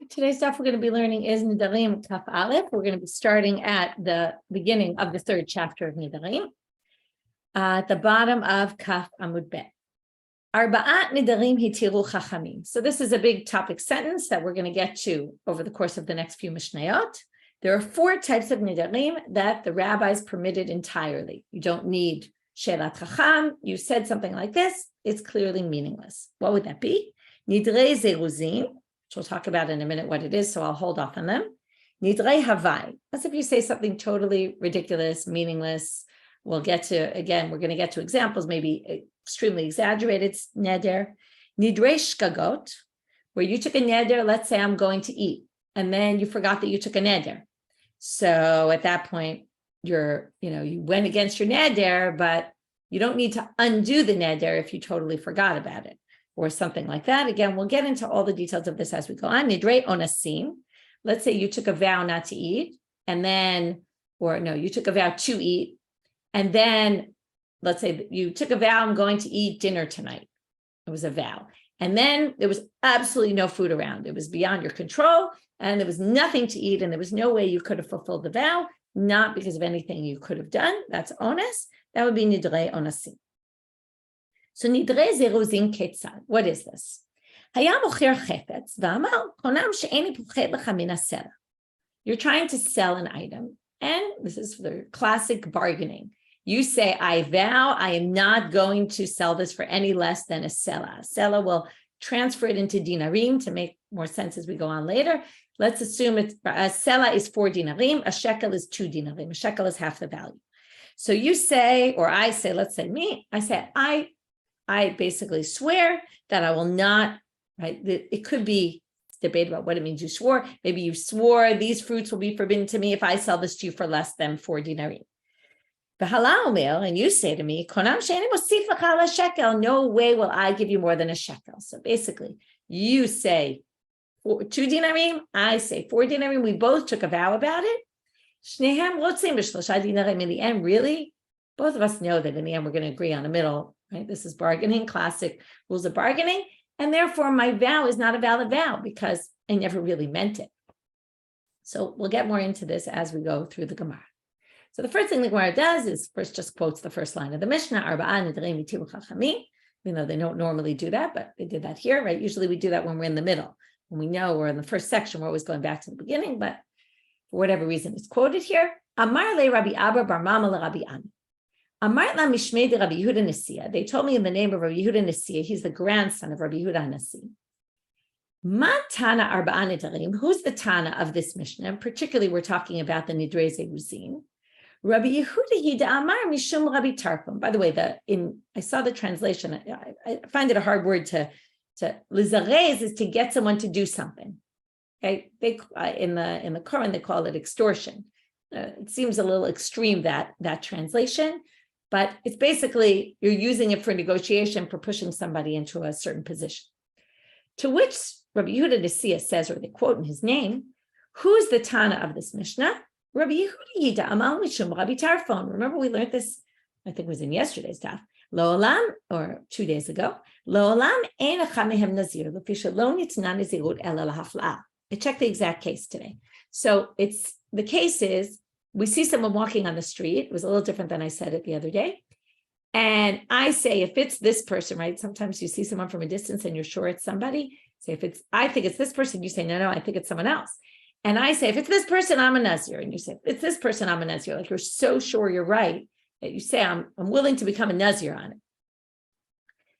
Today's stuff we're going to be learning is Nedarim Kaf Aleph. We're going to be starting at the beginning of the third chapter of Nedarim, at the bottom of Kaf Amud Bet. Arba'at Nedarim hitiru chachamim. So this is a big topic sentence that we're going to get to over the course of the next few mishnayot. There are 4 types of Nedarim that the rabbis permitted entirely. You don't need shelat chacham. You said something like this, it's clearly meaningless. What would that be? Nidrei zeiruzin, which we'll talk about in a minute what it is, so I'll hold off on them. Nidrei havai. That's if you say something totally ridiculous, meaningless. We'll get to, again, we're going to get to examples, maybe extremely exaggerated neder. Nidrei shkagot, where you took a neder, let's say I'm going to eat, and then you forgot that you took a neder. So at that point, you went against your neder, but you don't need to undo the neder if you totally forgot about it, or something like that. Again, we'll get into all the details of this as we go on. Nidrei onasim. Let's say you took a vow not to eat, and then, you took a vow to eat, and then let's say you took a vow, I'm going to eat dinner tonight. It was a vow. And then there was absolutely no food around. It was beyond your control, and there was nothing to eat, and there was no way you could have fulfilled the vow, not because of anything you could have done. That's ones. That would be nidrei onasim. So nidrei zeiruzin ketzad. What is this? You're trying to sell an item, and this is the classic bargaining. You say, I vow I am not going to sell this for any less than a sela. Sela will transfer it into dinarim to make more sense as we go on later. Let's assume a sela is 4 dinarim, a shekel is 2 dinarim. A shekel is half the value. So you say, or I say, let's say me, I say, I basically swear that I will not, right? It could be debate about what it means you swore. Maybe you swore these fruits will be forbidden to me if I sell this to you for less than 4 dinarim. And you say to me, no way will I give you more than a shekel. So basically, you say 2 dinarim, I say 4 dinarim. We both took a vow about it. In the end, really, both of us know that in the end, we're going to agree on the middle, right? This is bargaining, classic rules of bargaining. And therefore, my vow is not a valid vow because I never really meant it. So we'll get more into this as we go through the Gemara. So the first thing the Gemara does is first just quotes the first line of the Mishna, even though they don't normally do that, but they did that here, right? Usually we do that when we're in the middle. When we know we're in the first section, we're always going back to the beginning, but for whatever reason, it's quoted here. Amar le Rabbi Abba bar Mama le Rabbi Ami. Amar la mishmei de Rabbi Yehuda Nasiya. They told me in the name of Rabbi Yehuda Nasiya, he's the grandson of Rabbi Yehuda Nasi. Ma tana arba'a nedarim. Who's the tana of this Mishnah? Particularly, we're talking about the nidrei zeiruzin. Rabbi Yehuda Hida Amar Mishum Rabbi Tarfon. By the way, I saw the translation. I find it a hard word to lizarez is to get someone to do something. Okay, they in the Quran they call it extortion. It seems a little extreme that translation, but it's basically you're using it for negotiation for pushing somebody into a certain position. To which Rabbi Yehuda Nasiya says, or they quote in his name, who's the Tana of this Mishnah? Rabbi Yehuda Amal Mishum Rabbi Tarfon. Remember, we learned this, I think it was in yesterday's daf. Lo olam, or 2 days ago. Lo olam ein echad mehem nazir, l'fisha lo nitna nazirut ela lahafla. I checked the exact case today. So the case is, we see someone walking on the street. It was a little different than I said it the other day. And I say, if it's this person, right? Sometimes you see someone from a distance and you're sure it's somebody. Say, I think it's this person. You say, no, I think it's someone else. And I say, if it's this person, I'm a nazir. And you say, if it's this person, I'm a nazir. Like you're so sure you're right that you say, I'm willing to become a nazir on it.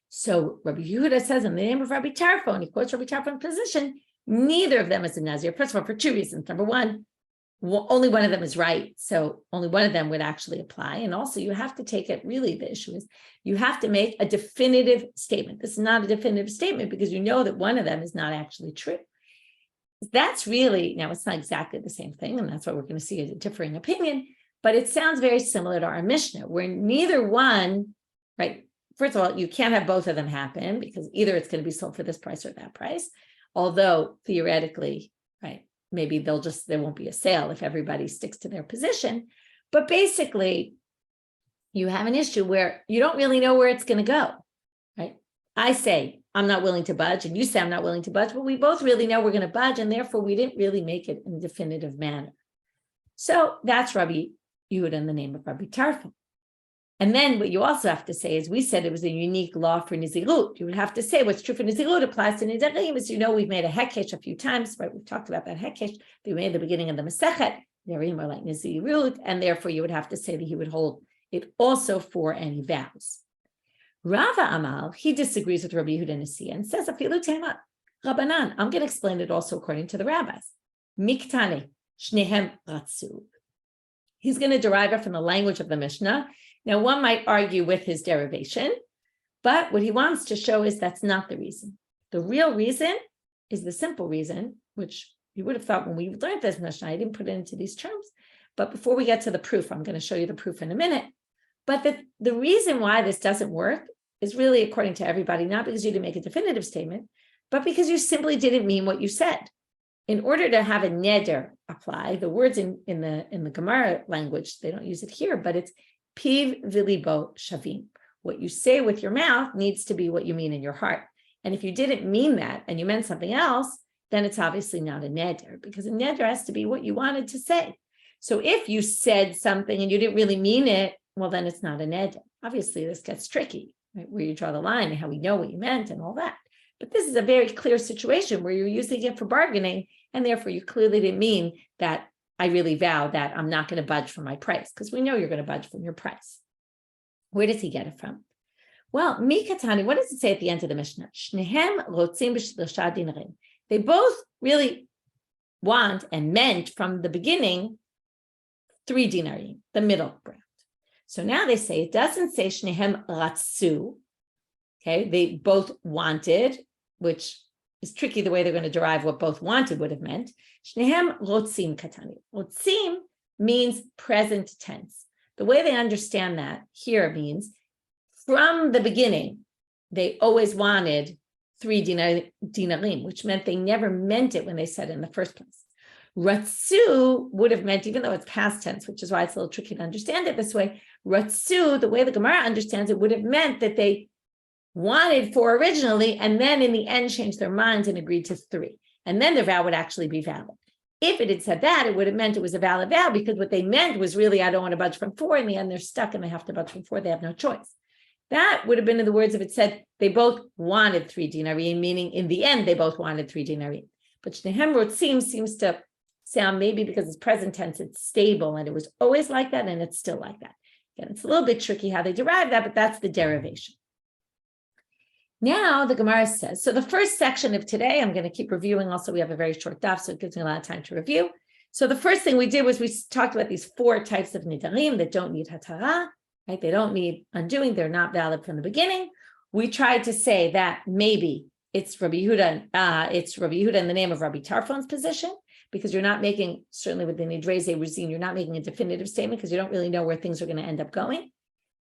So Rabbi Yehuda says in the name of Rabbi Tarfon, he quotes Rabbi Tarfon's position, neither of them is a nazir. First of all, for 2 reasons. Number one, only one of them is right. So only one of them would actually apply. And also you have to take it, really the issue is you have to make a definitive statement. This is not a definitive statement because you know that one of them is not actually true. That's really, now it's not exactly the same thing, and that's what we're going to see as a differing opinion, but it sounds very similar to our Mishnah, where neither one, right? First of all, you can't have both of them happen because either it's going to be sold for this price or that price, although theoretically, right, maybe there won't be a sale if everybody sticks to their position. But basically, you have an issue where you don't really know where it's going to go, right? I say, I'm not willing to budge, and you say I'm not willing to budge, but we both really know we're going to budge, and therefore we didn't really make it in a definitive manner. So that's Rabbi Yehuda in the name of Rabbi Tarfon. And then what you also have to say is, we said it was a unique law for nazirut. You would have to say what's true for nazirut applies to nedarim. As you know, we've made a hekesh a few times, right? We've talked about that hekesh that we made at the beginning of the Masechet. Nedarim are like nazirut, and therefore you would have to say that he would hold it also for any vows. Rava Amal, he disagrees with Rabbi Yehuda Nasi and says, Afilu tema Rabbanan. I'm going to explain it also according to the rabbis. Miktane shnehem ratzu. He's going to derive it from the language of the Mishnah. Now, one might argue with his derivation, but what he wants to show is that's not the reason. The real reason is the simple reason, which you would have thought when we learned this Mishnah, I didn't put it into these terms. But before we get to the proof, I'm going to show you the proof in a minute. But the reason why this doesn't work is really, according to everybody, not because you didn't make a definitive statement, but because you simply didn't mean what you said. In order to have a neder apply, the words in the Gemara language, they don't use it here, but it's piv v'libo shavim. What you say with your mouth needs to be what you mean in your heart. And if you didn't mean that and you meant something else, then it's obviously not a neder, because a neder has to be what you wanted to say. So if you said something and you didn't really mean it, well, then it's not a neder. Obviously, this gets tricky, right? Where you draw the line and how we know what you meant and all that. But this is a very clear situation where you're using it for bargaining, and therefore you clearly didn't mean that I really vow that I'm not going to budge from my price, because we know you're going to budge from your price. Where does he get it from? Well, Mikatani, what does it say at the end of the Mishnah? Shnehem rotzim b'shlosha dinarim. They both really want and meant from the beginning 3 dinarim, the middle ground. So now they say, it doesn't say shnehem ratzu. Okay, they both wanted, which is tricky the way they're going to derive what both wanted would have meant. Shnehem rotzim katani. Rotzim means present tense. The way they understand that here means from the beginning, they always wanted 3 dinarim, which meant they never meant it when they said it in the first place. Ratzu would have meant, even though it's past tense, which is why it's a little tricky to understand it this way, Ratzu, the way the Gemara understands it, would have meant that they wanted 4 originally, and then in the end changed their minds and agreed to 3. And then their vow would actually be valid. If it had said that, it would have meant it was a valid vow, because what they meant was really, I don't want to budge from 4. In the end, they're stuck and they have to budge from 4. They have no choice. That would have been in the words if it said they both wanted 3 dinarim, meaning in the end, they both wanted 3 dinarim. But Shnehem Rotzim seems to sound, maybe because it's present tense, it's stable, and it was always like that, and it's still like that. Again, it's a little bit tricky how they derive that, but that's the derivation. Now the Gemara says, so the first section of today, I'm going to keep reviewing. Also, we have a very short daf, so it gives me a lot of time to review. So the first thing we did was we talked about these 4 types of nedarim that don't need hatara, right? They don't need undoing. They're not valid from the beginning. We tried to say that maybe it's Rabbi Yehuda in the name of Rabbi Tarfon's position, because you're not making, certainly with the zeiruzin, you're not making a definitive statement because you don't really know where things are going to end up going.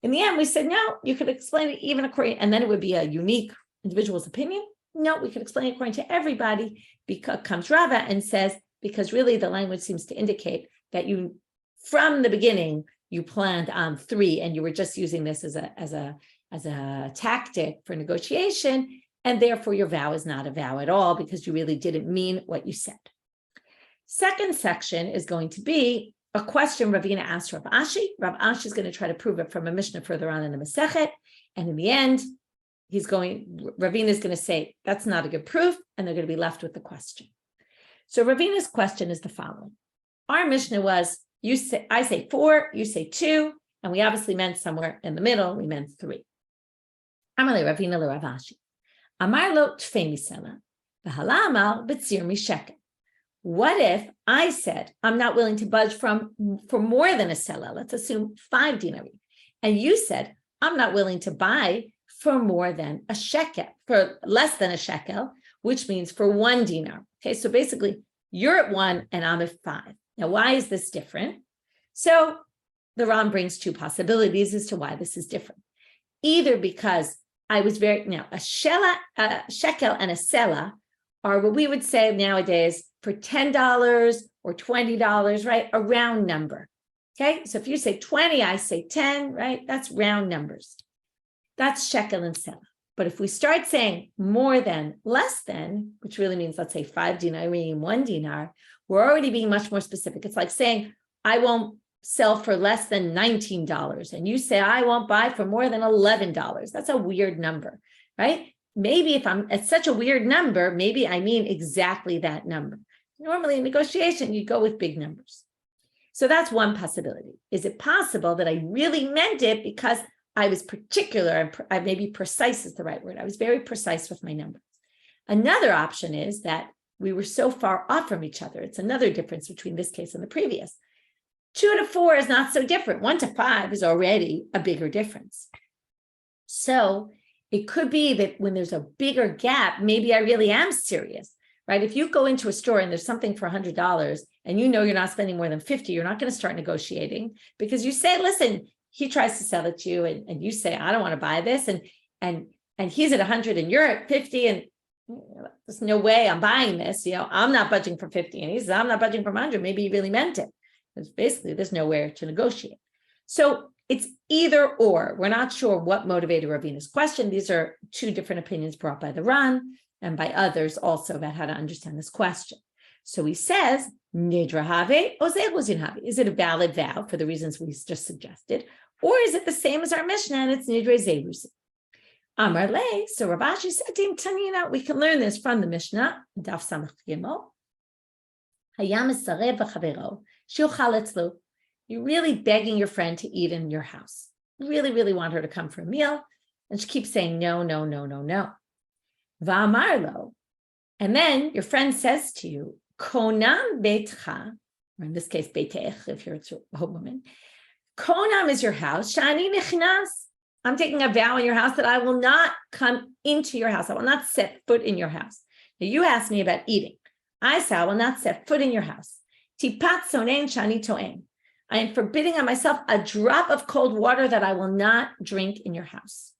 In the end, we said, no, you could explain it even according, and then it would be a unique individual's opinion. No, we could explain it according to everybody, because comes Rava and says, because really the language seems to indicate that you, from the beginning, you planned on 3 and you were just using this as a tactic for negotiation, and therefore your vow is not a vow at all because you really didn't mean what you said. Second section is going to be a question Ravina asked Rav Ashi. Rav Ashi is going to try to prove it from a Mishna further on in the Masechet. And in the end, Ravina is going to say, that's not a good proof, and they're going to be left with the question. So Ravina's question is the following. Our Mishnah was, I say 4, you say 2, and we obviously meant somewhere in the middle, we meant 3. Amale Ravina le Rav Ashi. Amar lo tfei misela, v'hala amal b'tzir mishekel. What if I said, I'm not willing to budge for more than a sela, let's assume 5 dinarim, and you said, I'm not willing to buy for more than a shekel, for less than a shekel, which means for 1 dinar. Okay, so basically you're at 1 and I'm at 5. Now, why is this different? So the Ram brings 2 possibilities as to why this is different. Either because a shekel and a sela are what we would say nowadays for $10 or $20, right? A round number. Okay, so if you say 20, I say 10, right? That's round numbers. That's shekel and sela. But if we start saying more than, less than, which really means, let's say 5 dinarim, 1 dinar, we're already being much more specific. It's like saying, I won't sell for less than $19. And you say, I won't buy for more than $11. That's a weird number, right? Maybe if I'm at such a weird number, maybe I mean exactly that number. Normally in negotiation, you go with big numbers. So that's one possibility. Is it possible that I really meant it because I was particular, and maybe precise is the right word. I was very precise with my numbers. Another option is that we were so far off from each other. It's another difference between this case and the previous. 2 to 4 is not so different. 1 to 5 is already a bigger difference. So it could be that when there's a bigger gap, maybe I really am serious, right? If you go into a store and there's something for $100 and you know you're not spending more than $50, you're not going to start negotiating because you say, listen, he tries to sell it to you and you say, I don't want to buy this. And he's at 100 and you're at 50 and there's no way I'm buying this. I'm not budging for 50 and he says, I'm not budging for 100. Maybe he really meant it. Because basically there's nowhere to negotiate. So it's either or. We're not sure what motivated Ravina's question. These are 2 different opinions brought by the Ran and by others also about how to understand this question. So he says, Nidra have or zeiruzin have. Is it a valid vow for the reasons we just suggested? Or is it the same as our Mishna and it's Nidra zeiruzin? Amar le, so Rav Ashi said, Tanina, we can learn this from the Mishna, Daf Samach Gimel. Hayam esarev v'chavero, shiochal etzlo. You're really begging your friend to eat in your house. You really, really want her to come for a meal. And she keeps saying, no, no, no, no, no. Va'amar lo. And then your friend says to you, konam betcha, or in this case, petach, if you're a woman. Konam is your house. Shani nichnas. I'm taking a vow in your house that I will not come into your house. I will not set foot in your house. Now you asked me about eating. I say I will not set foot in your house. Tipat sonen shani to'en. I am forbidding on myself a drop of cold water that I will not drink in your house.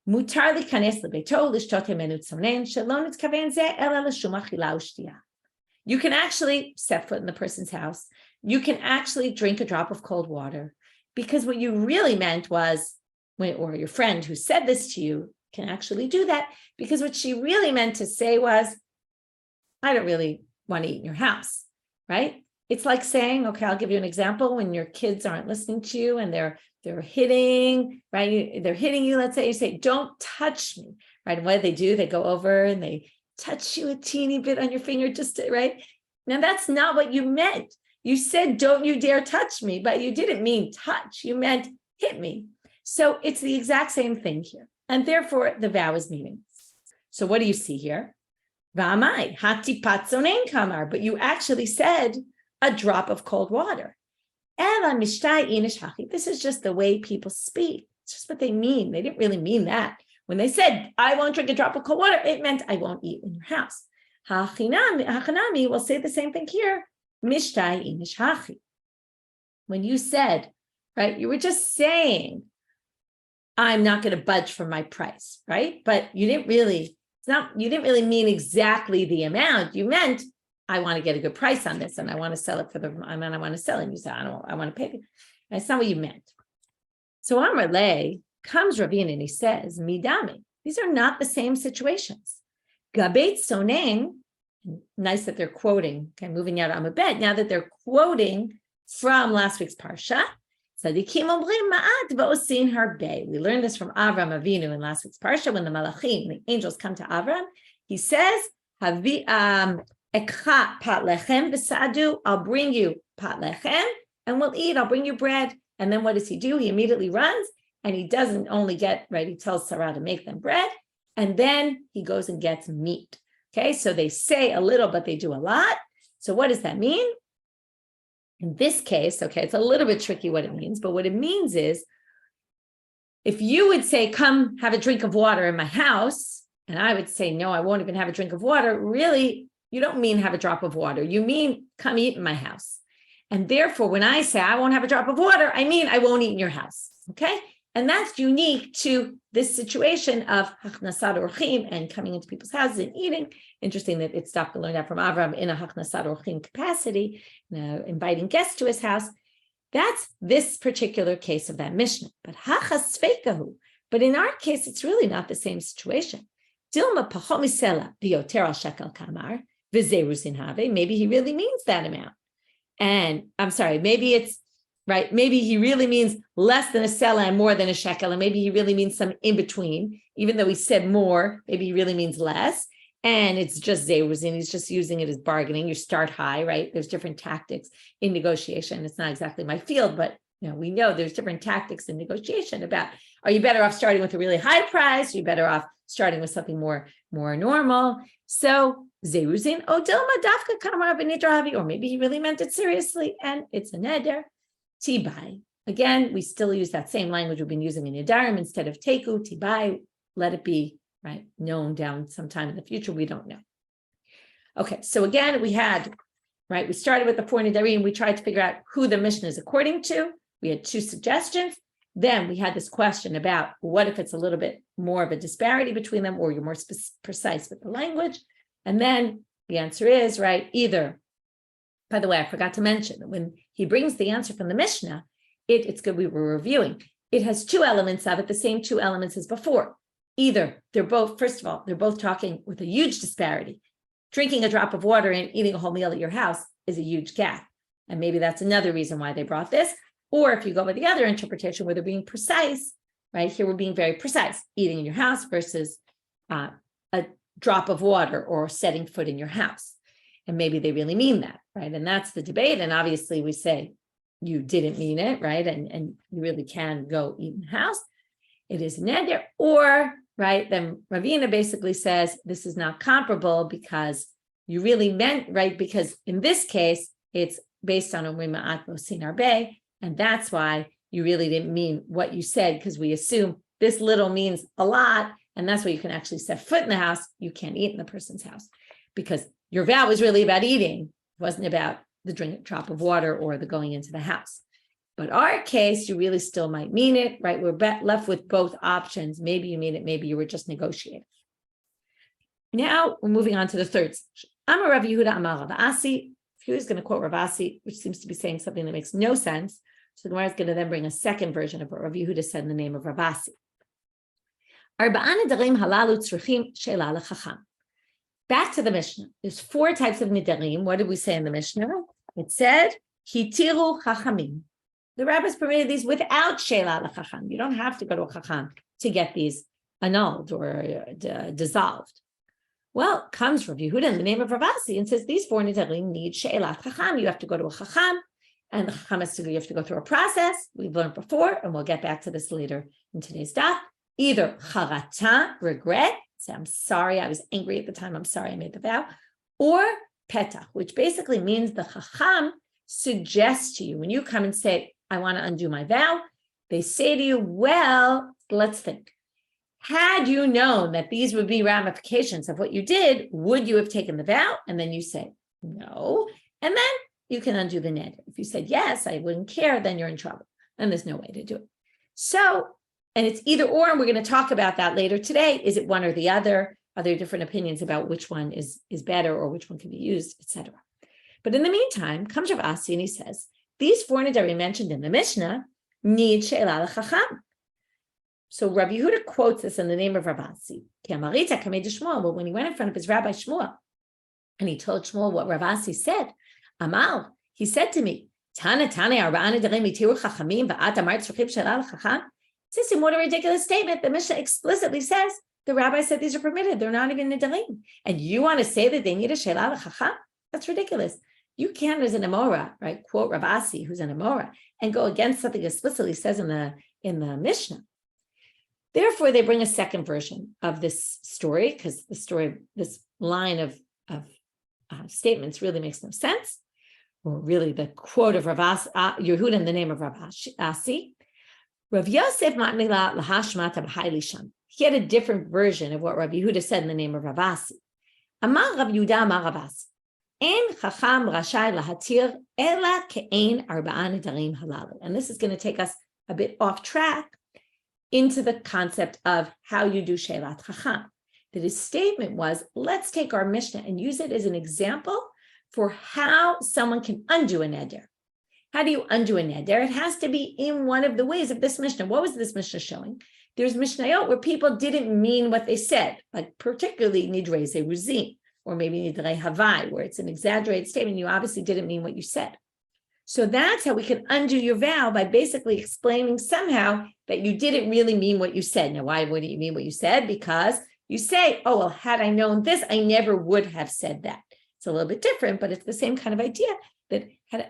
Mutar likanes lebeto lishtot menu sonen shelo nitkaven ze ela l'shum achila u'shtiya. You can actually set foot in the person's house. You can actually drink a drop of cold water because what you really meant was, or your friend who said this to you can actually do that because what she really meant to say was, I don't really want to eat in your house, right? It's like saying, okay, I'll give you an example. When your kids aren't listening to you and they're hitting, right? They're hitting you. Let's say you say, don't touch me, right? And what do? They go over and they touch you a teeny bit on your finger, just to, right? Now that's not what you meant. You said, don't you dare touch me, but you didn't mean touch. You meant hit me. So it's the exact same thing here. And therefore the vow is meaningless. So what do you see here? V'amai, hati patzonen kamar, but you actually said a drop of cold water. Ela mishtai inish hachi. This is just the way people speak. It's just what they mean. They didn't really mean that. When they said, I won't drink a drop of cold water, it meant I won't eat in your house. Hachanami will say the same thing here. Mishtai inish hachi. When you said, right, you were just saying, I'm not going to budge from my price, right? But you didn't really mean exactly the amount. You meant, I want to get a good price on this and I want to sell it I want to sell it. And you said, I want to pay it. That's not what you meant. So Amar Le comes Ravina and he says, Midami, these are not the same situations. Gabet Soneng, nice that they're quoting, okay, moving out on a bed, now that they're quoting from last week's Parsha, Tzadikim omrim ma'at v'osin harbei. We learned this from Avram Avinu in last week's Parsha, when the Malachim, the angels come to Avram, he says, Ekcha pat lechem v'sadu, I'll bring you pat lechem, and we'll eat, I'll bring you bread. And then what does he do? He immediately runs, and he doesn't only get, right, he tells Sarah to make them bread, and then he goes and gets meat. Okay, so they say a little, but they do a lot. So what does that mean? In this case, okay, it's a little bit tricky what it means, but what it means is, if you would say, come have a drink of water in my house, and I would say, no, I won't even have a drink of water, really, you don't mean have a drop of water. You mean come eat in my house. And therefore, when I say I won't have a drop of water, I mean I won't eat in your house, okay? And that's unique to this situation of hachnasat orchim and coming into people's houses and eating. Interesting that it's Dafka learned that from Avram in a hachnasat orchim capacity, inviting guests to his house. That's this particular case of that Mishnah. But hachas feikahu, But in our case, it's really not the same situation. Dilma pachot misela bioter al shekel kamar v'zeiruzin have. Maybe he really means that amount. And I'm sorry, maybe it's right. Maybe he really means less than a sela and more than a shekel. And maybe he really means some in between, even though he said more, maybe he really means less. And it's just zeiruzin. He's just using it as bargaining. You start high, right? There's different tactics in negotiation. It's not exactly my field, but we know there's different tactics in negotiation about, are you better off starting with a really high price? Are you better off starting with something more normal? So zeiruzin, dilma dafka kamar b'nidravi, or maybe he really meant it seriously, and it's a neder. Tibai. Again, we still use that same language we've been using in Nedarim instead of teku. Tibai, let it be, right, known down sometime in the future. We don't know. Okay, so again, we started with the 4 Nedarim. We tried to figure out who the Mishna is according to. We had 2 suggestions. Then we had this question about what if it's a little bit more of a disparity between them, or you're more precise with the language. And then the answer is, right, either, by the way, I forgot to mention that when he brings the answer from the Mishnah, it's good we were reviewing. It has 2 elements of it, the same 2 elements as before. Either they're both, first of all, they're both talking with a huge disparity. Drinking a drop of water and eating a whole meal at your house is a huge gap. And maybe that's another reason why they brought this. Or if you go with the other interpretation where they're being precise, right? Here we're being very precise, eating in your house versus a drop of water or setting foot in your house. And maybe they really mean that, right? And that's the debate. And obviously we say you didn't mean it, right? And you really can go eat in the house. It is neder. Or, right, then Ravina basically says this is not comparable because you really meant, right? Because in this case, it's based on Omrim Ma'at V'Osin Arbeh. And that's why you really didn't mean what you said, because we assume this little means a lot. And that's why you can actually set foot in the house. You can't eat in the person's house because your vow was really about eating. It wasn't about the drop of water or the going into the house. But our case, you really still might mean it, right? We're left with both options. Maybe you mean it. Maybe you were just negotiating. Now we're moving on to the third section. Amar Rabbi Yehuda Amar Rav Asi. He's going to quote Rav Asi, which seems to be saying something that makes no sense. So the Gemara is going to then bring a second version of what Rabbi Yehuda said in the name of Rav Asi. Back to the Mishnah. There's 4 types of nedarim. What did we say in the Mishnah? It said, hitiru chachamim. The rabbis permitted these without sheila l'chacham. You don't have to go to a chacham to get these annulled or dissolved. Well, comes Rabbi Yehuda in the name of Rav Asi and says these 4 nedarim need sheila chacham. You have to go to a chacham, and the chacham has to go. You have to go through a process we've learned before, and we'll get back to this later in today's daf. Either charata, regret, say I'm sorry, I was angry at the time, I'm sorry I made the vow, or petach, which basically means the chacham suggests to you when you come and say, I want to undo my vow, they say to you, well, let's think. Had you known that these would be ramifications of what you did, would you have taken the vow? And then you say, no. And then you can undo the neder. If you said, yes, I wouldn't care, then you're in trouble. And there's no way to do it. So, and it's either or, and we're going to talk about that later today. Is it one or the other? Are there different opinions about which one is better or which one can be used, etc.? But in the meantime, comes Rav Asi and he says, these 4 nedarim mentioned in the Mishnah need sheila l'chacham. So Rabbi Yehuda quotes this in the name of Rav Asi. But when he went in front of his Rabbi Shmuel, and he told Shmuel what Rav Asi said, Amal, he said to me, Tana arba'a nedarim itiru chachamim va'at amart tzruchim sheila l'chacham. Sissy, what a ridiculous statement. The Mishnah explicitly says the rabbi said these are permitted. They're not even nedarim. And you want to say that they need a sheila l'chacham? That's ridiculous. You can't, as an Amora, right, quote Rav Asi, who's an Amora, and go against something explicitly says in the Mishnah. Therefore, they bring a second version of this story, because this line of statements really makes no sense, or really the quote of Rav Yehuda in the name of Rav Asi. Rav Yosef Matmila Lahashmata B'Hailisham. He had a different version of what Rabbi Yehuda said in the name of Rav Asi. Amar Rav Yehuda Amar Rav Asi. En chacham rashai lahatir ela ke'ein arba'a nedarim halal. And this is going to take us a bit off track into the concept of how you do shelat chacham. That his statement was, let's take our Mishnah and use it as an example for how someone can undo a neder. How do you undo a neder? It has to be in one of the ways of this Mishnah. What was this Mishnah showing? There's mishnayot where people didn't mean what they said, like particularly nidrei zeiruzin, or maybe nidrei havai, where it's an exaggerated statement. You obviously didn't mean what you said. So that's how we can undo your vow, by basically explaining somehow that you didn't really mean what you said. Now, why wouldn't you mean what you said? Because you say, oh, well, had I known this, I never would have said that. It's a little bit different, but it's the same kind of idea that had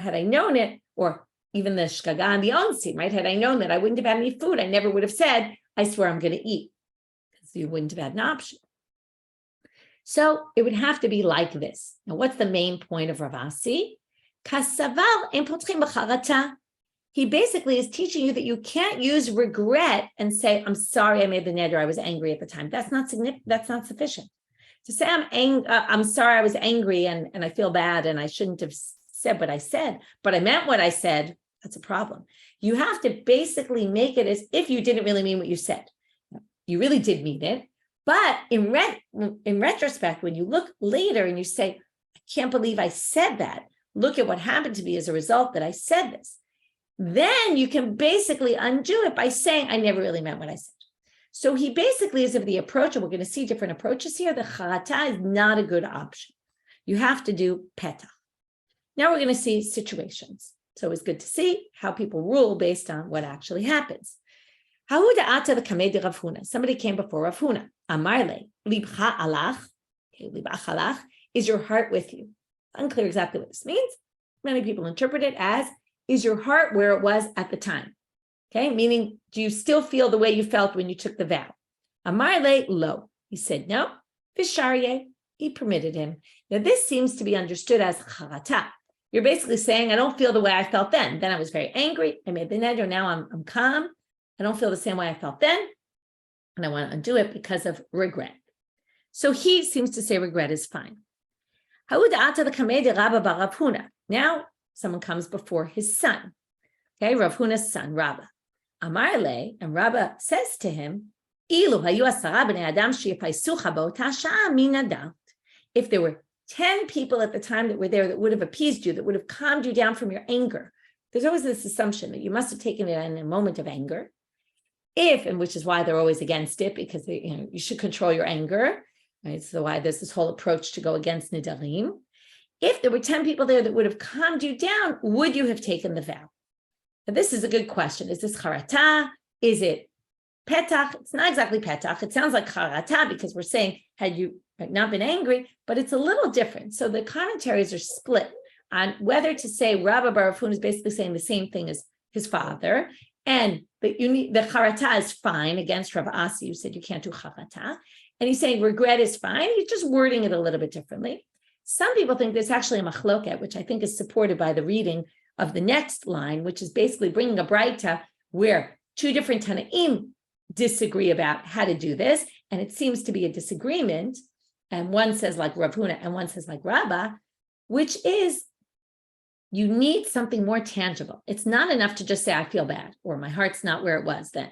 I known it, or even the shkaga and the onsi, right? Had I known that I wouldn't have had any food, I never would have said, I swear I'm going to eat, because you wouldn't have had an option. So it would have to be like this. Now, what's the main point of Rav Asi? He basically is teaching you that you can't use regret and say, I'm sorry I made the neder, I was angry at the time. That's not significant. That's not sufficient. To say I'm sorry I was angry and I feel bad and I shouldn't have said what I said, but I meant what I said, that's a problem. You have to basically make it as if you didn't really mean what you said. You really did mean it, but in retrospect, when you look later and you say, I can't believe I said that, look at what happened to me as a result that I said this, then you can basically undo it by saying, I never really meant what I said. So he basically is of the approach, and we're going to see different approaches here. The charata is not a good option. You have to do petach. Now we're going to see situations. So it's good to see how people rule based on what actually happens. Somebody came before Rav Huna. Amarle, libcha alach. Libach alach, is your heart with you? Unclear exactly what this means. Many people interpret it as, is your heart where it was at the time? Okay, meaning, do you still feel the way you felt when you took the vow? Amarle, lo. He said no. Visharye, he permitted him. Now this seems to be understood as charata. You're basically saying, I don't feel the way I felt then. Then I was very angry. I made the neder. Now I'm calm. I don't feel the same way I felt then. And I want to undo it because of regret. So he seems to say regret is fine. Now someone comes before his son. Okay, Rav Huna's son, Rava. Amarle, and Rava says to him, if there were 10 people at the time that were there that would have appeased you, that would have calmed you down from your anger, there's always this assumption that you must have taken it in a moment of anger. And which is why they're always against it, because you should control your anger, right? So why there's this whole approach to go against Nedarim. If there were 10 people there that would have calmed you down, would you have taken the vow? Now, this is a good question. Is this charata? Is it petach? It's not exactly petach. It sounds like charata because we're saying, had you not been angry, but it's a little different. So the commentaries are split on whether to say Rabbi Tarfon is basically saying the same thing as his father, and that the charata is fine against Rav Asi, who said you can't do charata. And he's saying regret is fine. He's just wording it a little bit differently. Some people think there's actually a machloket, which I think is supported by the reading of the next line, which is basically bringing a braita where two different tanaim disagree about how to do this. And it seems to be a disagreement. And one says like Rav Huna and one says like Rava, which is you need something more tangible. It's not enough to just say, I feel bad, or my heart's not where it was then.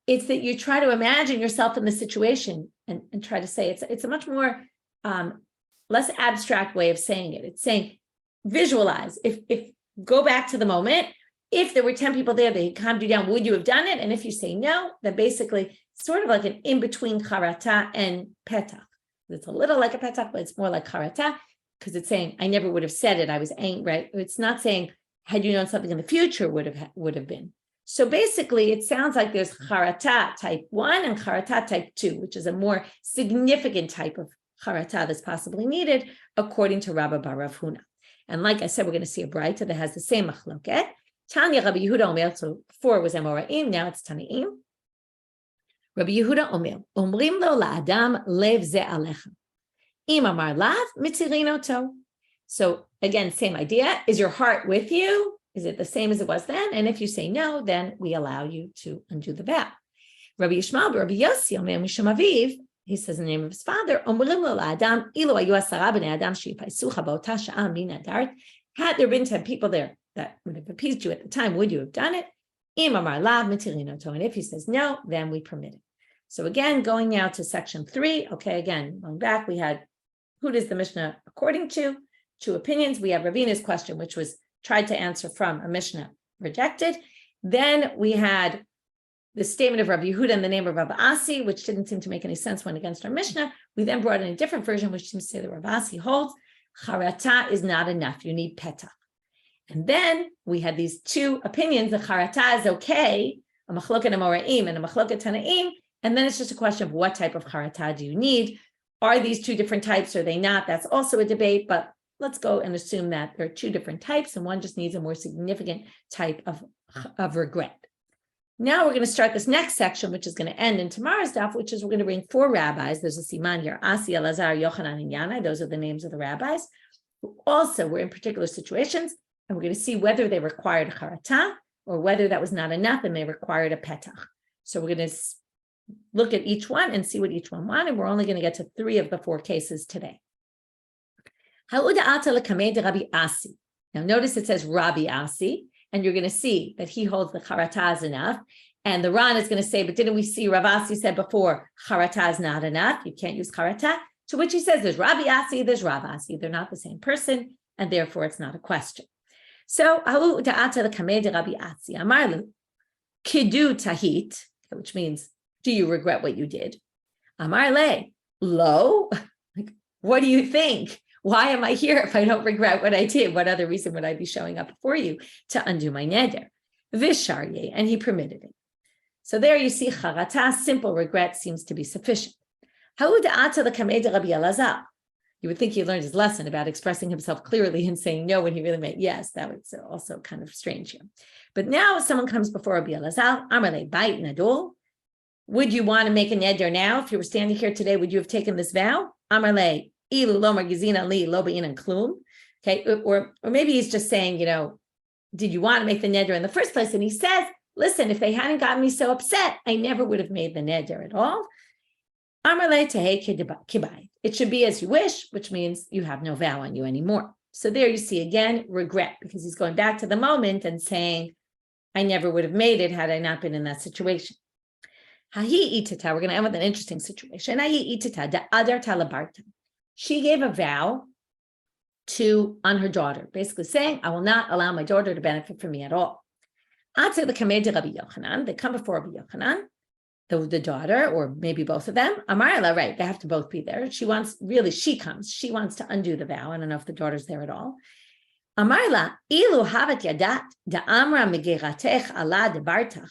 It's that you try to imagine yourself in the situation and try to say it's a much more less abstract way of saying it. It's saying visualize. If go back to the moment. If there were 10 people there, they calmed you down, would you have done it? And if you say no, then basically sort of like an in-between charata and petach. It's a little like a petach, but it's more like charata because it's saying, I never would have said it. I was angry, right? It's not saying, had you known something in the future would have been. So basically, it sounds like there's charata type 1 and charata type 2, which is a more significant type of charata that's possibly needed, according to Rabbi Rav Huna. And like I said, we're going to see a braita that has the same machloket. Tanya Rabbi Yehuda Omer, so 4 was Amoraim, now it's Tanaim. Rabbi Yehuda Omer, Omrim lo la'adam lev ze alecha. Im amar lav mitzirin oto. So again, same idea. Is your heart with you? Is it the same as it was then? And if you say no, then we allow you to undo the vow. Rabbi Yishmael, Rabbi Yossi Omer Mishum Aviv, he says in the name of his father, Omrim lo la'adam ilu ayu 10 bnei adam sheyipaisucha ba'ota sha'a min nadarim. Had there been 10 people there that would have appeased you at the time, would you have done it? And if he says no, then we permit it. So again, going now to section 3. Okay, again, going back, we had who does the Mishnah according to? 2 opinions. We have Ravina's question, which was tried to answer from a Mishnah rejected. Then we had the statement of Rabbi Yehuda in the name of Rav Asi, which didn't seem to make any sense when against our Mishnah. We then brought in a different version, which seems to say that Rav Asi holds charata is not enough. You need petach. And then we had these two opinions. The charata is okay, a machloket amoraim and a machloket tanaim. And then it's just a question of what type of charata do you need? Are these two different types? Or are they not? That's also a debate, but let's go and assume that there are two different types and one just needs a more significant type of regret. Now we're going to start this next section, which is going to end in tomorrow's daf, which is we're going to bring four rabbis. There's a siman here, Asi, Elazar, Yochanan, and Yana. Those are the names of the rabbis who also were in particular situations, and we're going to see whether they required a charata or whether that was not enough and they required a petach. So we're going to look at each one and see what each one wanted. We're only going to get to 3 of the 4 cases today. Now notice it says Rabbi Asi, and you're going to see that he holds the charata is enough. And the Ran is going to say, but didn't we see Rav Asi said before, charata is not enough. You can't use charata. To which he says, there's Rabbi Asi, there's Rav Asi. They're not the same person, and therefore it's not a question. So, Rabbi Asi, Amarlu, kidu tahit, which means, do you regret what you did? Amarle, lo, like, what do you think? Why am I here if I don't regret what I did? What other reason would I be showing up for you to undo my neder? Visharye, and he permitted it. So there you see, charata, simple regret seems to be sufficient. You would think he learned his lesson about expressing himself clearly and saying no when he really meant yes. That was also kind of strange here. But now someone comes before Rabbi Elazar, Amarle bait nadol. Would you want to make a neder now? If you were standing here today, would you have taken this vow? Amarle. Okay, or maybe he's just saying, did you want to make the neder in the first place? And he says, listen, if they hadn't gotten me so upset, I never would have made the neder at all. It should be as you wish, which means you have no vow on you anymore. So there you see again, regret, because he's going back to the moment and saying, I never would have made it had I not been in that situation. We're going to end with an interesting situation. She gave a vow on her daughter, basically saying, I will not allow my daughter to benefit from me at all. They come before Rabbi Yochanan, the daughter, or maybe both of them. Amarla, right, they have to both be there. She wants to undo the vow. I don't know if the daughter's there at all. Amarla, ilu havat yadat da'amra megeratech ala debartach.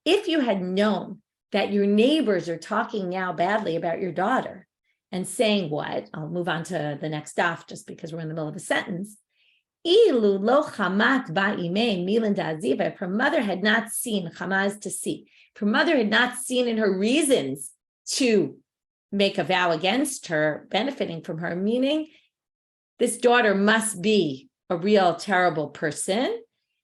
If you had known that your neighbors are talking now badly about your daughter, and saying what? I'll move on to the next daf just because we're in the middle of a sentence. Ilu lo chamat ba'imei milan da'aziva. If her mother had not seen, chamaz to see, if her mother had not seen in her reasons to make a vow against her, benefiting from her, meaning this daughter must be a real terrible person.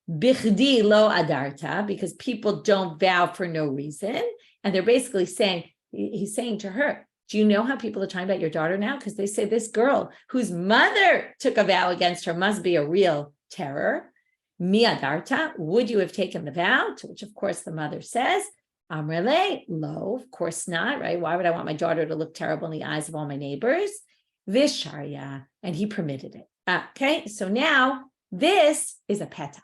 Bichdi lo adarta, because people don't vow for no reason. And they're basically saying, he's saying to her, do you know how people are talking about your daughter now? Because they say this girl whose mother took a vow against her must be a real terror. Miadarta, would you have taken the vow? To which, of course, the mother says, Amrele, lo, of course not, right? Why would I want my daughter to look terrible in the eyes of all my neighbors? Visharya, and he permitted it. Okay, so now this is a petach.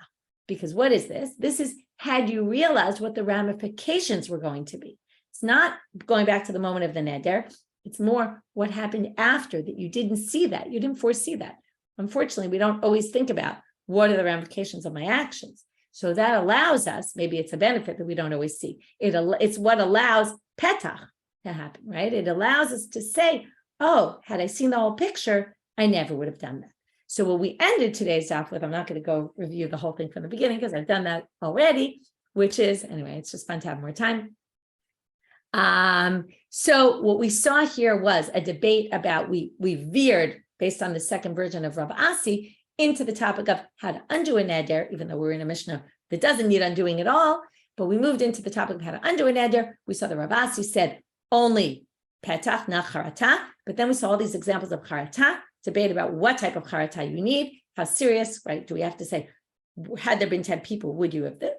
Because what is this? This is, had you realized what the ramifications were going to be. It's not going back to the moment of the neder. It's more what happened after that you didn't see that. You didn't foresee that. Unfortunately, we don't always think about what are the ramifications of my actions. So that allows us, maybe it's a benefit that we don't always see. It's what allows petach to happen, right? It allows us to say, oh, had I seen the whole picture, I never would have done that. So what we ended today's daf with, I'm not going to go review the whole thing from the beginning because I've done that already, which is, anyway, it's just fun to have more time. So what we saw here was a debate about, we veered based on the second version of Rav Asi into the topic of how to undo a neder, even though we're in a Mishnah that doesn't need undoing at all, but we moved into the topic of how to undo a neder. We saw the Rav Asi said only petach, not charata, but then we saw all these examples of charata, debate about what type of charata you need, how serious, right? Do we have to say, had there been 10 people, would you have this?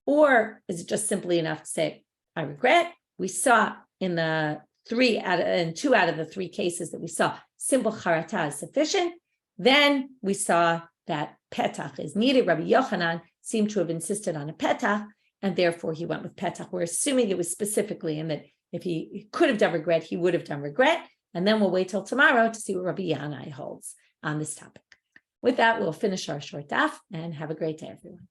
Or is it just simply enough to say, I regret? We saw in the 2 out of the 3 cases that we saw, simple charata is sufficient. Then we saw that petach is needed. Rabbi Yochanan seemed to have insisted on a petach. and therefore he went with petach. We're assuming it was specifically in that if he could have done regret, he would have done regret. And then we'll wait till tomorrow to see what Rabbi Yehuda holds on this topic. With that, we'll finish our short daf and have a great day, everyone.